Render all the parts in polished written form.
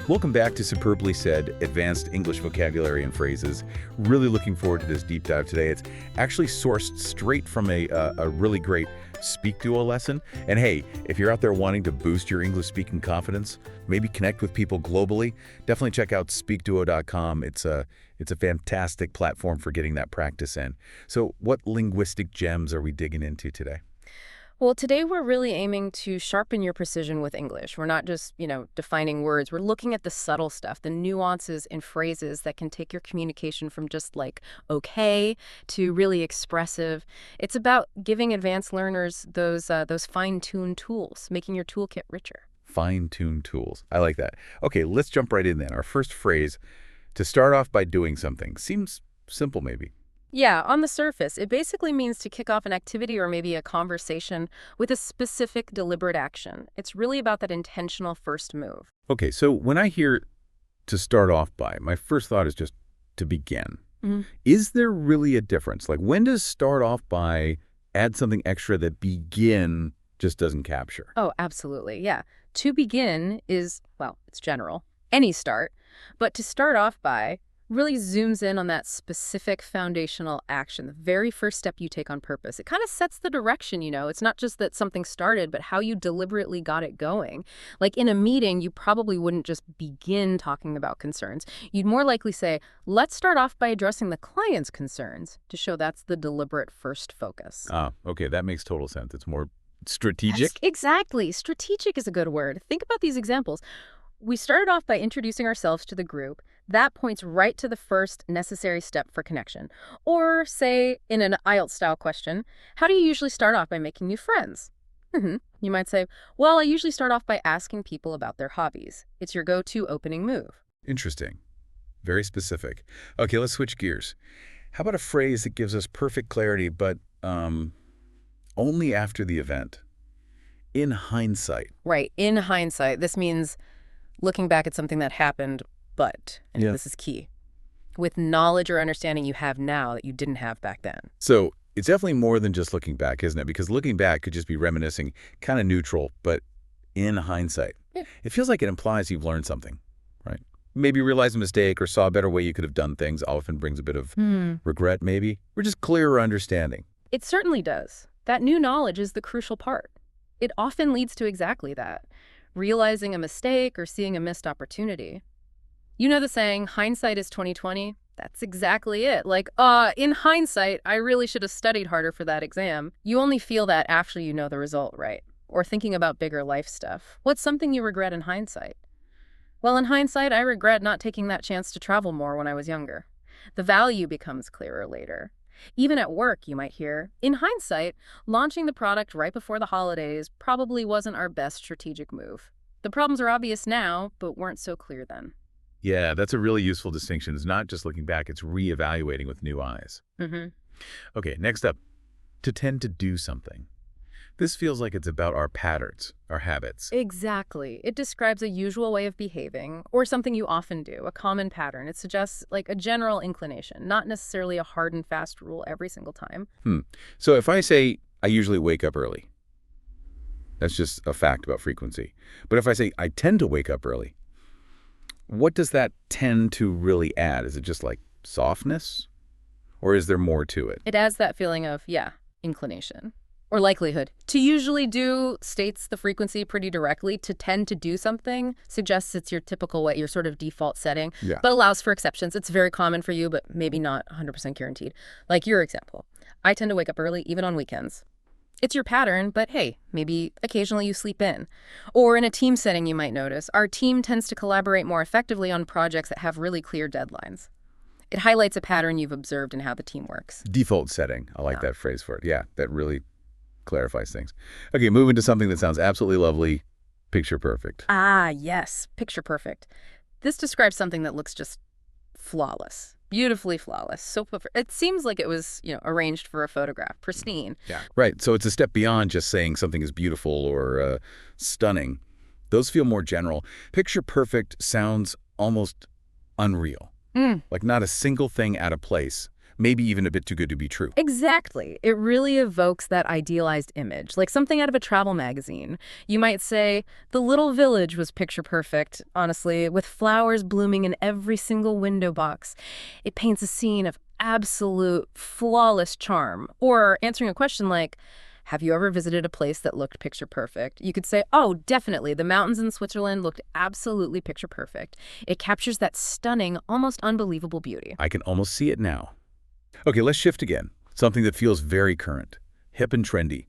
Welcome back to Superbly Said, Advanced English Vocabulary and Phrases. Really looking forward to this deep dive today. It's actually sourced straight from a really great SpeakDuo lesson. And hey, if you're out there wanting to boost your English speaking confidence, maybe connect with people globally, definitely check out SpeakDuo.com. It's a fantastic platform for getting that practice in. So what linguistic gems are we digging into today? Well, today we're really aiming to sharpen your precision with English. We're not just, defining words. We're looking at the subtle stuff, the nuances in phrases that can take your communication from just like okay to really expressive. It's about giving advanced learners those fine-tuned tools, making your toolkit richer. Fine-tuned tools. I like that. Okay, let's jump right in then. Our first phrase, to start off by doing something, seems simple maybe. Yeah, on the surface, it basically means to kick off an activity or maybe a conversation with a specific, deliberate action. It's really about that intentional first move. Okay, so when I hear to start off by, my first thought is just to begin. Is there really a difference? Like, when does start off by add something extra that begin just doesn't capture? Oh, absolutely, yeah. To begin is, well, it's general, any start, but to start off by really zooms in on that specific foundational action, the very first step you take on purpose. It kind of sets the direction, It's not just that something started, but how you deliberately got it going. Like in a meeting, you probably wouldn't just begin talking about concerns. You'd more likely say, let's start off by addressing the client's concerns to show that's the deliberate first focus. Okay, that makes total sense. It's more strategic. Exactly. Strategic is a good word. Think about these examples. We started off by introducing ourselves to the group. That points right to the first necessary step for connection. Or, say, in an IELTS-style question, how do you usually start off by making new friends? You might say, well, I usually start off by asking people about their hobbies. It's your go-to opening move. Interesting. Very specific. Okay, let's switch gears. How about a phrase that gives us perfect clarity, but only after the event? In hindsight. Right, in hindsight. This means looking back at something that happened, but, and this is key, with knowledge or understanding you have now that you didn't have back then. So it's definitely more than just looking back, isn't it? Because looking back could just be reminiscing, kind of neutral, but in hindsight. Yeah. It feels like it implies you've learned something, right? Maybe realized a mistake or saw a better way you could have done things often brings a bit of regret, maybe. Or just clearer understanding. It certainly does. That new knowledge is the crucial part. It often leads to exactly that. Realizing a mistake or seeing a missed opportunity. You know the saying, hindsight is 20/20? That's exactly it. Like, in hindsight, I really should have studied harder for that exam. You only feel that after you know the result, right? Or thinking about bigger life stuff. What's something you regret in hindsight? Well, in hindsight, I regret not taking that chance to travel more when I was younger. The value becomes clearer later. Even at work, you might hear, in hindsight, launching the product right before the holidays probably wasn't our best strategic move. The problems are obvious now, but weren't so clear then. Yeah, that's a really useful distinction. It's not just looking back, it's reevaluating with new eyes. Okay, next up, to tend to do something. This feels like it's about our patterns, our habits. Exactly. It describes a usual way of behaving, or something you often do, a common pattern. It suggests like a general inclination, not necessarily a hard and fast rule every single time. So if I say, I usually wake up early, that's just a fact about frequency. But if I say, I tend to wake up early, what does that tend to really add? Is it just like softness? Or is there more to it? It adds that feeling of, inclination. Or likelihood. To usually do states the frequency pretty directly. To tend to do something suggests it's your typical way, your sort of default setting, but allows for exceptions. It's very common for you, but maybe not 100% guaranteed. Like your example. I tend to wake up early, even on weekends. It's your pattern, but hey, maybe occasionally you sleep in. Or in a team setting, you might notice, our team tends to collaborate more effectively on projects that have really clear deadlines. It highlights a pattern you've observed in how the team works. Default setting. I like that phrase for it. Yeah, that really clarifies things. Okay, moving to something that sounds absolutely lovely, picture perfect. Ah, yes, picture perfect. This describes something that looks just flawless, beautifully flawless. So it seems like it was, arranged for a photograph, pristine. Yeah, right. So it's a step beyond just saying something is beautiful or stunning. Those feel more general. Picture perfect sounds almost unreal. Like not a single thing out of place. maybe even a bit too good to be true. Exactly. It really evokes that idealized image, like something out of a travel magazine. You might say, the little village was picture perfect, honestly, with flowers blooming in every single window box. It paints a scene of absolute flawless charm. Or answering a question like, have you ever visited a place that looked picture perfect? You could say, oh, definitely. The mountains in Switzerland looked absolutely picture perfect. It captures that stunning, almost unbelievable beauty. I can almost see it now. Okay, let's shift again. Something that feels very current, hip and trendy.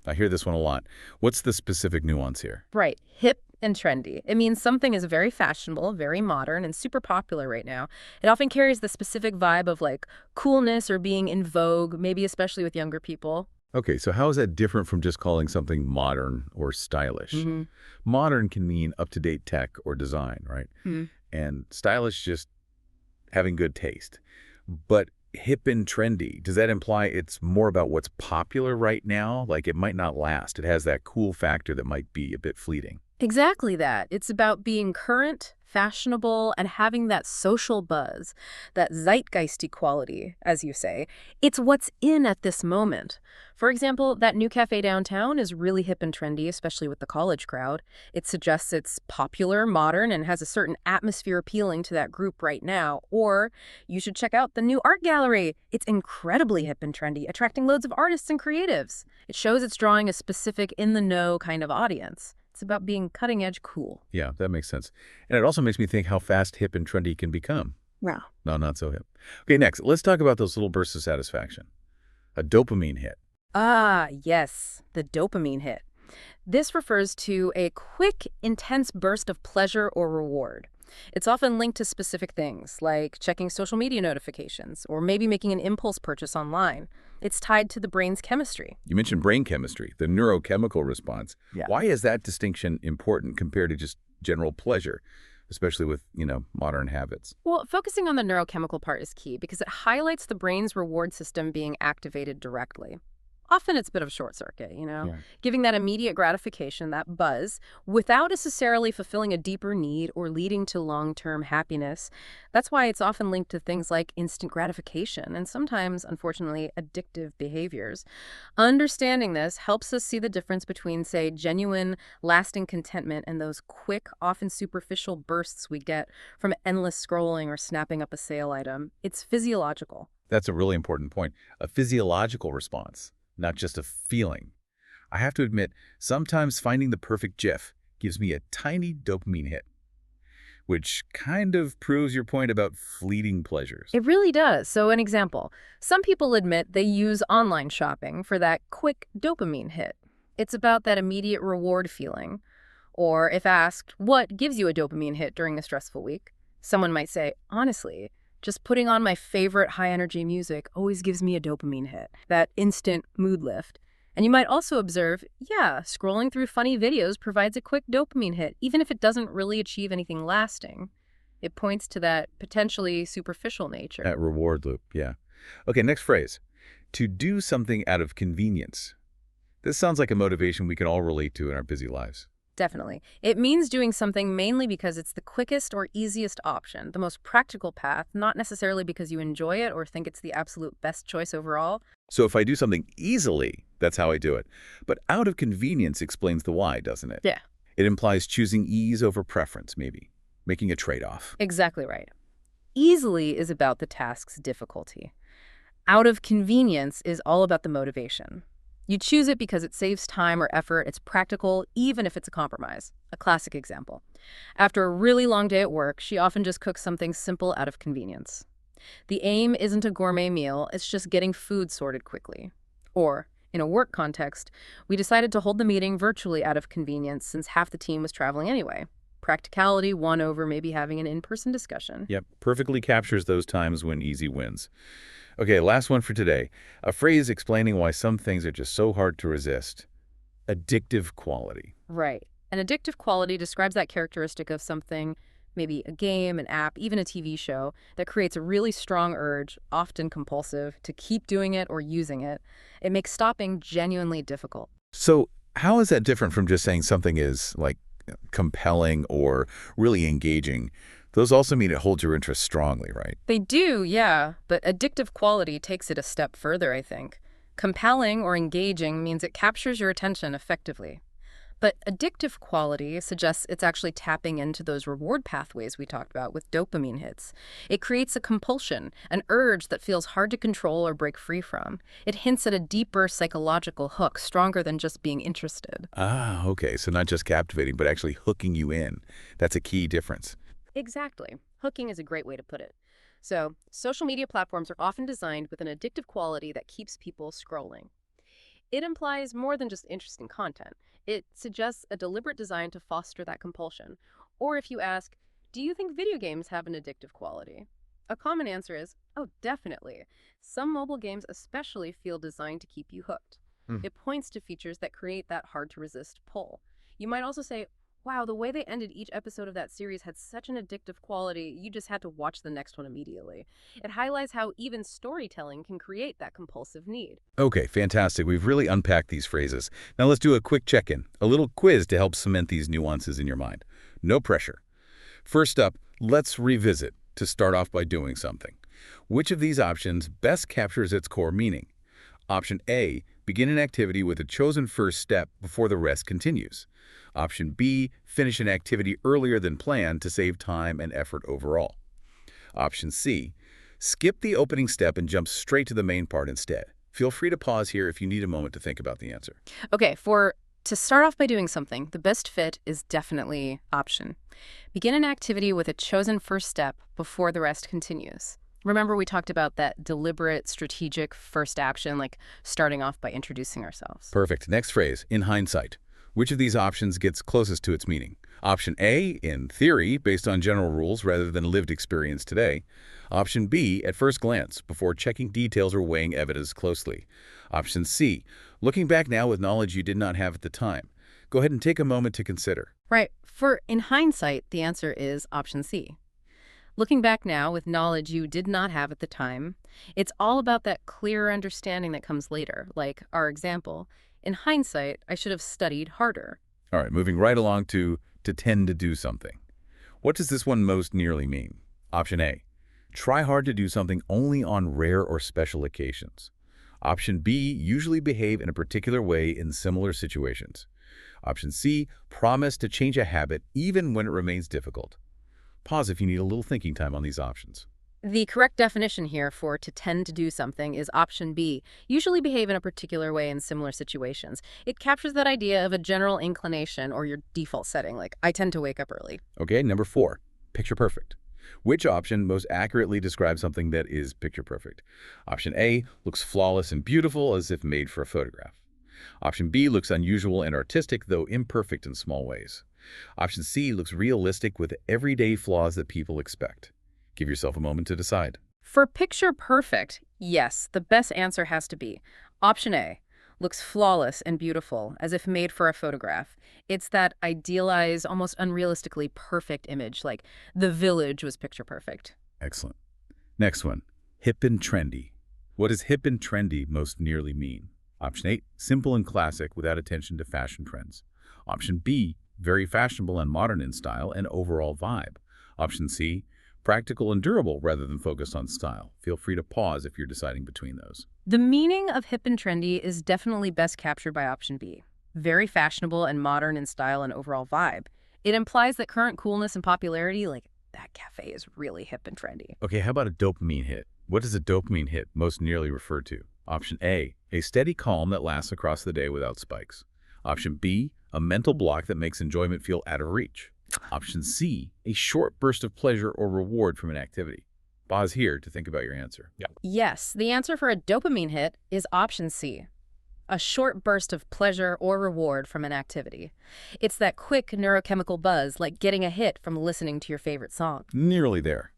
I hear this one a lot. What's the specific nuance here? Right, hip and trendy. It means something is very fashionable, very modern, and super popular right now. It often carries the specific vibe of like coolness or being in vogue, maybe especially with younger people. Okay, so how is that different from just calling something modern or stylish? Modern can mean up-to-date tech or design, right? And stylish just having good taste. But hip and trendy, does that imply it's more about what's popular right now? Like it might not last. It has that cool factor that might be a bit fleeting. Exactly that. It's about being current, fashionable, and having that social buzz, that zeitgeisty quality, as you say. It's what's in at this moment. For example, that new cafe downtown is really hip and trendy, especially with the college crowd. It suggests it's popular, modern, and has a certain atmosphere appealing to that group right now. Or you should check out the new art gallery. It's incredibly hip and trendy, attracting loads of artists and creatives. It shows it's drawing a specific in-the-know kind of audience. It's about being cutting-edge cool. Yeah, that makes sense. And it also makes me think how fast hip and trendy can become. Wow. No, not so hip. Okay, next, let's talk about those little bursts of satisfaction. A dopamine hit. Ah, yes, the dopamine hit. This refers to a quick, intense burst of pleasure or reward. It's often linked to specific things, like checking social media notifications or maybe making an impulse purchase online. It's tied to the brain's chemistry. You mentioned brain chemistry, the neurochemical response. Yeah. Why is that distinction important compared to just general pleasure, especially with, modern habits? Well, focusing on the neurochemical part is key because it highlights the brain's reward system being activated directly. Often it's a bit of a short circuit, Yeah. giving that immediate gratification, that buzz, without necessarily fulfilling a deeper need or leading to long-term happiness. That's why it's often linked to things like instant gratification and sometimes, unfortunately, addictive behaviors. Understanding this helps us see the difference between, say, genuine, lasting contentment and those quick, often superficial bursts we get from endless scrolling or snapping up a sale item. It's physiological. That's a really important point. A physiological response, not just a feeling. I have to admit, sometimes finding the perfect GIF gives me a tiny dopamine hit, which kind of proves your point about fleeting pleasures. It really does. So an example, some people admit they use online shopping for that quick dopamine hit. It's about that immediate reward feeling. Or if asked, what gives you a dopamine hit during a stressful week? Someone might say, honestly, just putting on my favorite high-energy music always gives me a dopamine hit, that instant mood lift. And you might also observe, yeah, scrolling through funny videos provides a quick dopamine hit, even if it doesn't really achieve anything lasting. It points to that potentially superficial nature. That reward loop, yeah. Okay, next phrase. To do something out of convenience. This sounds like a motivation we can all relate to in our busy lives. Definitely. It means doing something mainly because it's the quickest or easiest option, the most practical path, not necessarily because you enjoy it or think it's the absolute best choice overall. So if I do something easily, that's how I do it. But out of convenience explains the why, doesn't it? Yeah. It implies choosing ease over preference, maybe. Making a trade-off. Exactly right. Easily is about the task's difficulty. Out of convenience is all about the motivation. You choose it because it saves time or effort, it's practical, even if it's a compromise. A classic example. After a really long day at work, she often just cooks something simple out of convenience. The aim isn't a gourmet meal, it's just getting food sorted quickly. Or, in a work context, we decided to hold the meeting virtually out of convenience since half the team was traveling anyway. Practicality won over maybe having an in-person discussion. Yep, perfectly captures those times when easy wins. Okay, last one for today. A phrase explaining why some things are just so hard to resist. Addictive quality. Right. An addictive quality describes that characteristic of something, maybe a game, an app, even a TV show, that creates a really strong urge, often compulsive, to keep doing it or using it. It makes stopping genuinely difficult. So how is that different from just saying something is, like, compelling or really engaging? Those also mean it holds your interest strongly, right? They do, yeah, but addictive quality takes it a step further, I think. Compelling or engaging means it captures your attention effectively. But addictive quality suggests it's actually tapping into those reward pathways we talked about with dopamine hits. It creates a compulsion, an urge that feels hard to control or break free from. It hints at a deeper psychological hook, stronger than just being interested. Ah, okay. So not just captivating, but actually hooking you in. That's a key difference. Exactly. Hooking is a great way to put it. So, social media platforms are often designed with an addictive quality that keeps people scrolling. It implies more than just interesting content. It suggests a deliberate design to foster that compulsion. Or if you ask, do you think video games have an addictive quality? A common answer is, oh, definitely. Some mobile games especially feel designed to keep you hooked. Hmm. It points to features that create that hard-to-resist pull. You might also say, wow, the way they ended each episode of that series had such an addictive quality, you just had to watch the next one immediately. It highlights how even storytelling can create that compulsive need. Okay, fantastic. We've really unpacked these phrases. Now let's do a quick check-in, a little quiz to help cement these nuances in your mind. No pressure. First up, let's revisit to start off by doing something. Which of these options best captures its core meaning? Option A, begin an activity with a chosen first step before the rest continues. Option B, finish an activity earlier than planned to save time and effort overall. Option C, skip the opening step and jump straight to the main part instead. Feel free to pause here if you need a moment to think about the answer. Okay, to start off by doing something, the best fit is definitely option. Begin an activity with a chosen first step before the rest continues. Remember we talked about that deliberate, strategic first action, like starting off by introducing ourselves. Perfect. Next phrase, in hindsight. Which of these options gets closest to its meaning? Option A, in theory, based on general rules rather than lived experience today. Option B, at first glance, before checking details or weighing evidence closely. Option C, looking back now with knowledge you did not have at the time. Go ahead and take a moment to consider. Right. For in hindsight, the answer is option C. Looking back now with knowledge you did not have at the time, it's all about that clearer understanding that comes later, like our example. In hindsight, I should have studied harder. All right, moving right along to tend to do something. What does this one most nearly mean? Option A, try hard to do something only on rare or special occasions. Option B, usually behave in a particular way in similar situations. Option C, promise to change a habit even when it remains difficult. Pause if you need a little thinking time on these options. The correct definition here for to tend to do something is option B, usually behave in a particular way in similar situations. It captures that idea of a general inclination or your default setting, like I tend to wake up early. Okay, number 4, picture perfect. Which option most accurately describes something that is picture perfect? Option A, looks flawless and beautiful as if made for a photograph. Option B, looks unusual and artistic, though imperfect in small ways. Option C, looks realistic with everyday flaws that people expect. Give yourself a moment to decide. For picture perfect, yes, the best answer has to be option A, looks flawless and beautiful, as if made for a photograph. It's that idealized, almost unrealistically perfect image, like The Village was picture perfect. Excellent. Next one, hip and trendy. What does hip and trendy most nearly mean? Option A, simple and classic without attention to fashion trends. Option B, very fashionable and modern in style and overall vibe. Option C, practical and durable rather than focused on style. Feel free to pause if you're deciding between those. The meaning of hip and trendy is definitely best captured by option B. Very fashionable and modern in style and overall vibe. It implies that current coolness and popularity, like that cafe, is really hip and trendy. Okay, how about a dopamine hit? What does a dopamine hit most nearly refer to? Option A, a steady calm that lasts across the day without spikes. Option B, a mental block that makes enjoyment feel out of reach. Option C, a short burst of pleasure or reward from an activity. Pause here to think about your answer. Yeah. Yes, the answer for a dopamine hit is option C. A short burst of pleasure or reward from an activity. It's that quick neurochemical buzz, like getting a hit from listening to your favorite song. Nearly there.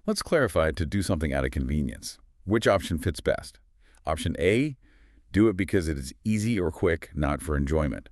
Let's clarify to do something out of convenience. Which option fits best? Option A, do it because it is easy or quick, not for enjoyment.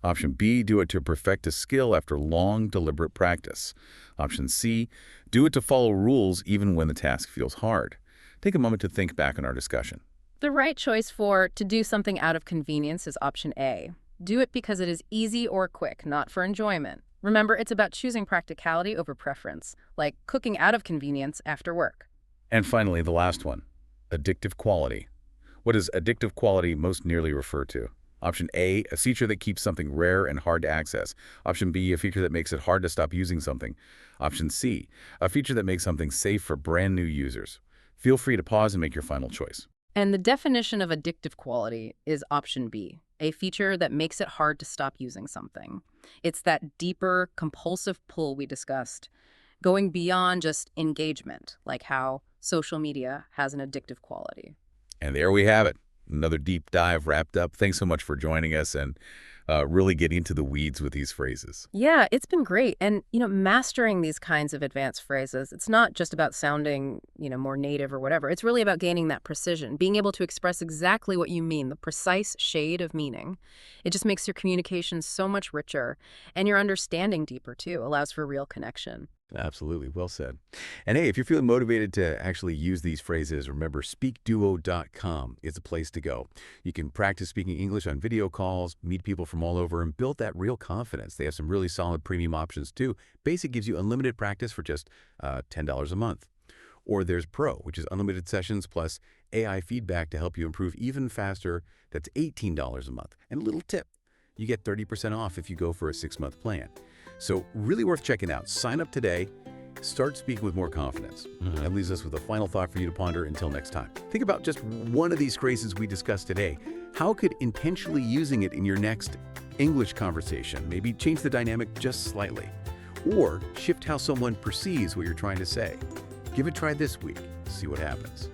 Option B, do it to perfect a skill after long, deliberate practice. Option C, do it to follow rules even when the task feels hard. Take a moment to think back on our discussion. The right choice for to do something out of convenience is option A. Do it because it is easy or quick, not for enjoyment. Remember, it's about choosing practicality over preference, like cooking out of convenience after work. And finally, the last one, addictive quality. What does addictive quality most nearly refer to? Option A, a feature that keeps something rare and hard to access. Option B, a feature that makes it hard to stop using something. Option C, a feature that makes something safe for brand new users. Feel free to pause and make your final choice. And the definition of addictive quality is option B, a feature that makes it hard to stop using something. It's that deeper, compulsive pull we discussed, going beyond just engagement, like how social media has an addictive quality. And there we have it. Another deep dive wrapped up. Thanks so much for joining us and really getting into the weeds with these phrases. Yeah, it's been great. And, mastering these kinds of advanced phrases, it's not just about sounding, more native or whatever. It's really about gaining that precision, being able to express exactly what you mean, the precise shade of meaning. It just makes your communication so much richer, and your understanding deeper, too, allows for real connection. Absolutely. Well said. And hey, if you're feeling motivated to actually use these phrases, remember SpeakDuo.com is a place to go. You can practice speaking English on video calls, meet people from all over, and build that real confidence. They have some really solid premium options too. Basic gives you unlimited practice for just $10 a month. Or there's Pro, which is unlimited sessions plus AI feedback to help you improve even faster. That's $18 a month. And a little tip, you get 30% off if you go for a 6-month plan. So really worth checking out. Sign up today. Start speaking with more confidence. That leaves us with a final thought for you to ponder until next time. Think about just one of these phrases we discussed today. How could intentionally using it in your next English conversation maybe change the dynamic just slightly? Or shift how someone perceives what you're trying to say? Give it a try this week. See what happens.